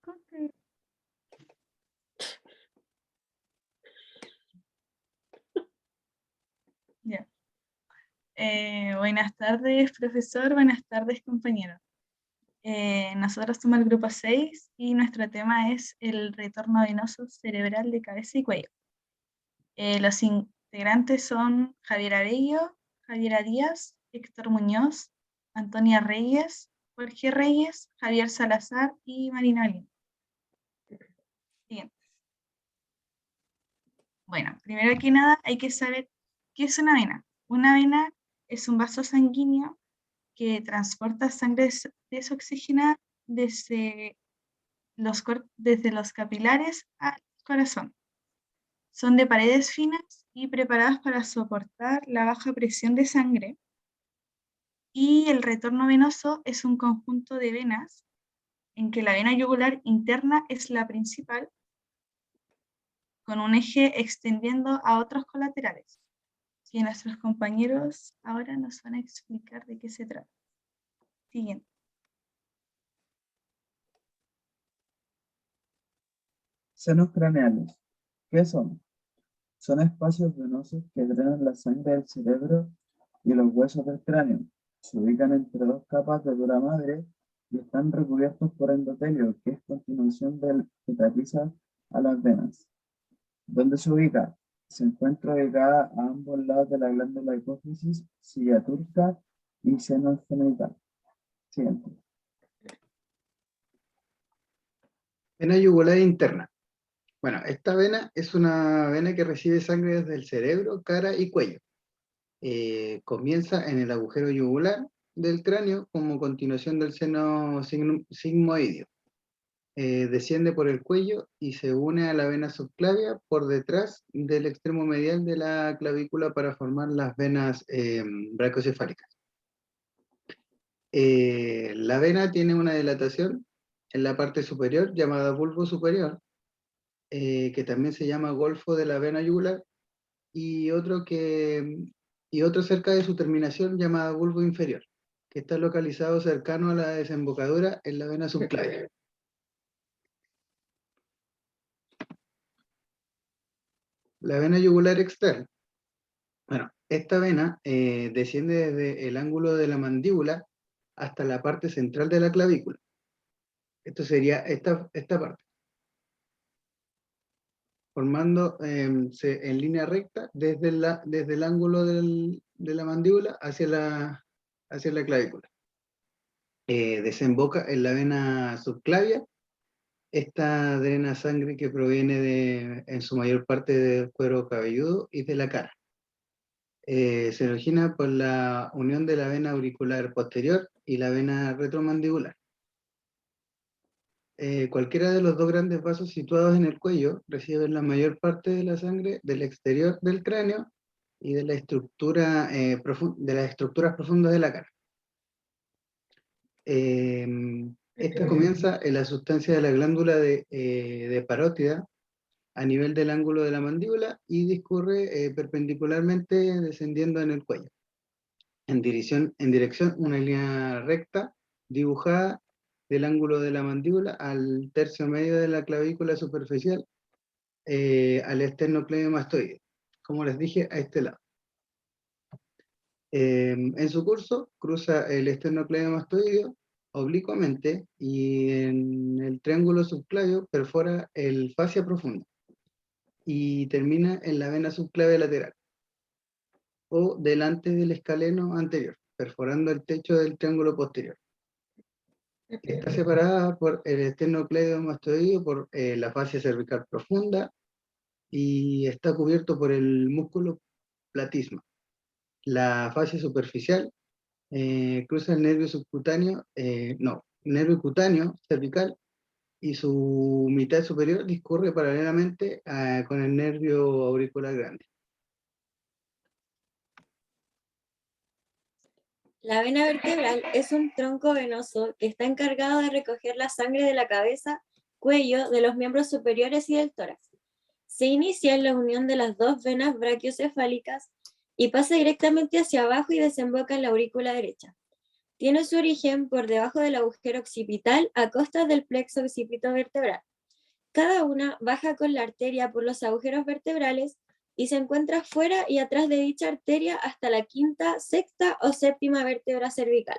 Ok. Ya. Buenas tardes, profesor. Buenas tardes, compañero. Nosotros somos el grupo 6 y nuestro tema es el retorno venoso cerebral de cabeza y cuello. Los integrantes son Javier Arello, Javiera Díaz, Héctor Muñoz, Antonia Reyes, Jorge Reyes, Javier Salazar y Marina Olin. Siguiente. Bueno, primero que nada hay que saber qué es una vena. Una vena es un vaso sanguíneo que transporta sangre desoxigenada desde los capilares al corazón. Son de paredes finas y preparadas para soportar la baja presión de sangre. Y el retorno venoso es un conjunto de venas en que la vena yugular interna es la principal, con un eje extendiendo a otros colaterales, que nuestros compañeros ahora nos van a explicar de qué se trata. Siguiente. Senos craneales. ¿Qué son? Son espacios venosos que drenan la sangre del cerebro y los huesos del cráneo. Se ubican entre dos capas de dura madre y están recubiertos por endotelio, que es continuación del que tapiza a las venas. ¿Dónde se ubica? Se encuentra ubicada a ambos lados de la glándula hipófisis, silla turca y seno genital. Siguiente. Vena yugular interna. Bueno, esta vena es una vena que recibe sangre desde el cerebro, cara y cuello. Comienza en el agujero yugular del cráneo como continuación del seno sigmoideo. Desciende por el cuello y se une a la vena subclavia por detrás del extremo medial de la clavícula para formar las venas brachiocefálicas. La vena tiene una dilatación en la parte superior llamada bulbo superior, que también se llama golfo de la vena yugular, y otro cerca de su terminación llamado bulbo inferior, que está localizado cercano a la desembocadura en la vena subclavia. La vena yugular externa. Bueno, esta vena desciende desde el ángulo de la mandíbula hasta la parte central de la clavícula. Esto sería esta parte, formando en línea recta desde el ángulo de la mandíbula hacia la clavícula. Desemboca en la vena subclavia. Esta drena sangre que proviene en su mayor parte del cuero cabelludo y de la cara. Se origina por la unión de la vena auricular posterior y la vena retromandibular. Cualquiera de los dos grandes vasos situados en el cuello reciben la mayor parte de la sangre del exterior del cráneo y de las estructuras profundas de la cara. Esta comienza en la sustancia de la glándula de parótida a nivel del ángulo de la mandíbula y discurre perpendicularmente descendiendo en el cuello. En dirección una línea recta dibujada del ángulo de la mandíbula al tercio medio de la clavícula superficial, al esternocleidomastoideo, como les dije, a este lado. En su curso cruza el esternocleidomastoideo oblicuamente y en el triángulo subclavio perfora el fascia profunda y termina en la vena subclavia lateral o delante del escaleno anterior, perforando el techo del triángulo posterior. Está separada por el esternocleidomastoideo por la fascia cervical profunda y está cubierto por el músculo platisma. La fascia superficial cruza el nervio subcutáneo, nervio cutáneo cervical, y su mitad superior discurre paralelamente con el nervio auricular grande. La vena vertebral es un tronco venoso que está encargado de recoger la sangre de la cabeza, cuello, de los miembros superiores y del tórax. Se inicia en la unión de las dos venas brachiocefálicas y pasa directamente hacia abajo y desemboca en la aurícula derecha. Tiene su origen por debajo del agujero occipital a costas del plexo occipito vertebral. Cada una baja con la arteria por los agujeros vertebrales y se encuentra fuera y atrás de dicha arteria hasta la quinta, sexta o séptima vértebra cervical.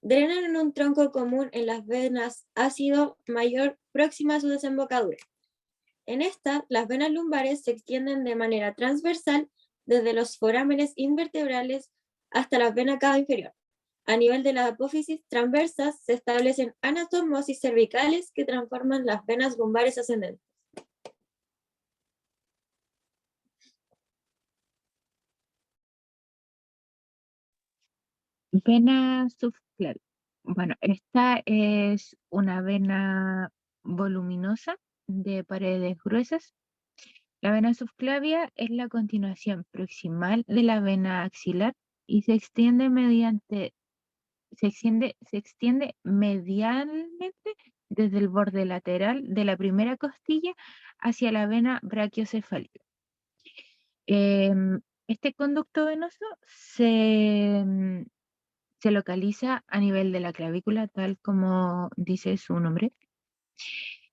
Drenan en un tronco común en las venas ácido mayor próxima a su desembocadura. En esta, las venas lumbares se extienden de manera transversal desde los forámenes invertebrales hasta las venas cava inferior. A nivel de la apófisis transversas se establecen anastomosis cervicales que transforman las venas lumbares ascendentes. Vena subclaviana. Bueno, esta es una vena voluminosa de paredes gruesas. La vena subclavia es la continuación proximal de la vena axilar y se extiende medialmente desde el borde lateral de la primera costilla hacia la vena brachiocefálica. Este conducto venoso se localiza a nivel de la clavícula, tal como dice su nombre,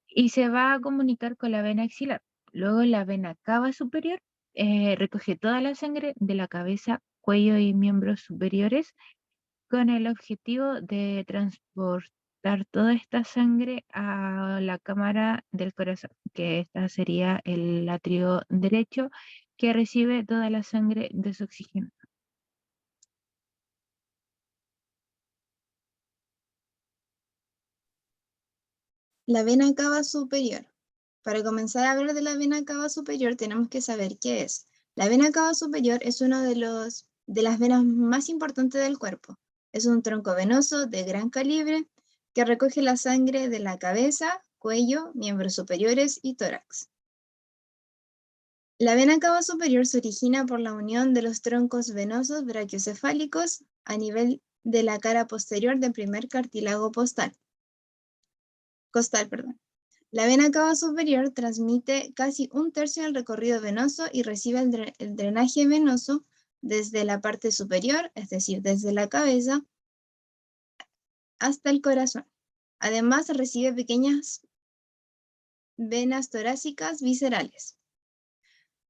y se va a comunicar con la vena axilar. Luego la vena cava superior recoge toda la sangre de la cabeza, cuello y miembros superiores con el objetivo de transportar toda esta sangre a la cámara del corazón, que esta sería el atrio derecho que recibe toda la sangre desoxigenada. La vena cava superior. Para comenzar a hablar de la vena cava superior tenemos que saber qué es. La vena cava superior es una de las venas más importantes del cuerpo. Es un tronco venoso de gran calibre que recoge la sangre de la cabeza, cuello, miembros superiores y tórax. La vena cava superior se origina por la unión de los troncos venosos brachiocefálicos a nivel de la cara posterior del primer cartílago costal. La vena cava superior transmite casi un tercio del recorrido venoso y recibe el drenaje venoso desde la parte superior, es decir, desde la cabeza, hasta el corazón. Además, recibe pequeñas venas torácicas viscerales.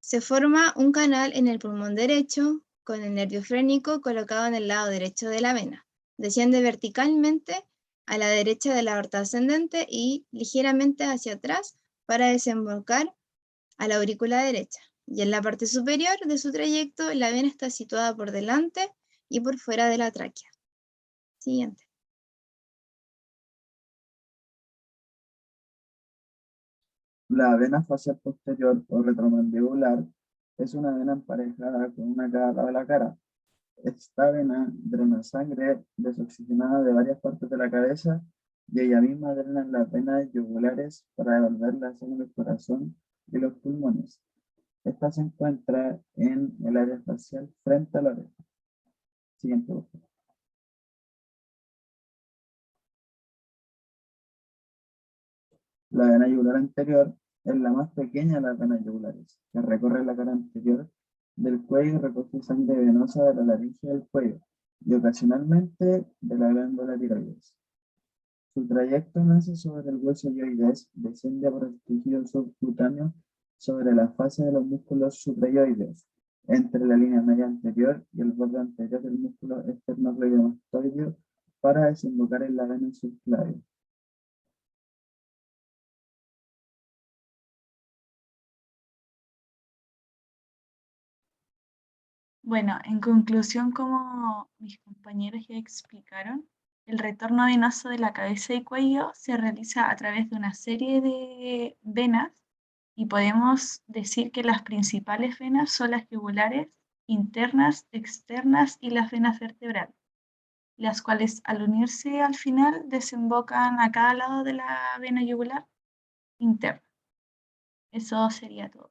Se forma un canal en el pulmón derecho con el nervio frénico colocado en el lado derecho de la vena. Desciende verticalmente a la derecha de la aorta ascendente y ligeramente hacia atrás para desembocar a la aurícula derecha. Y en la parte superior de su trayecto, la vena está situada por delante y por fuera de la tráquea. Siguiente. La vena facial posterior o retromandibular es una vena emparejada con una cada lado de la cara. Esta vena drena sangre desoxigenada de varias partes de la cabeza y ella misma drena las venas yugulares para devolver la sangre al corazón y los pulmones. Esta se encuentra en el área facial frente a la oreja. Siguiente, por favor. La vena yugular anterior es la más pequeña de las venas yugulares, que recorre la cara anterior del cuello y recoge sangre venosa de la laringe del cuello y ocasionalmente de la glándula tiroides. Su trayecto nace sobre el hueso yoides, desciende por el tejido subcutáneo sobre la fase de los músculos suprayoides, entre la línea media anterior y el borde anterior del músculo esternocleidomastoideo para desembocar en la vena subclavia. Bueno, en conclusión, como mis compañeros ya explicaron, el retorno venoso de la cabeza y cuello se realiza a través de una serie de venas y podemos decir que las principales venas son las yugulares, internas, externas y las venas vertebrales, las cuales al unirse al final desembocan a cada lado de la vena yugular interna. Eso sería todo.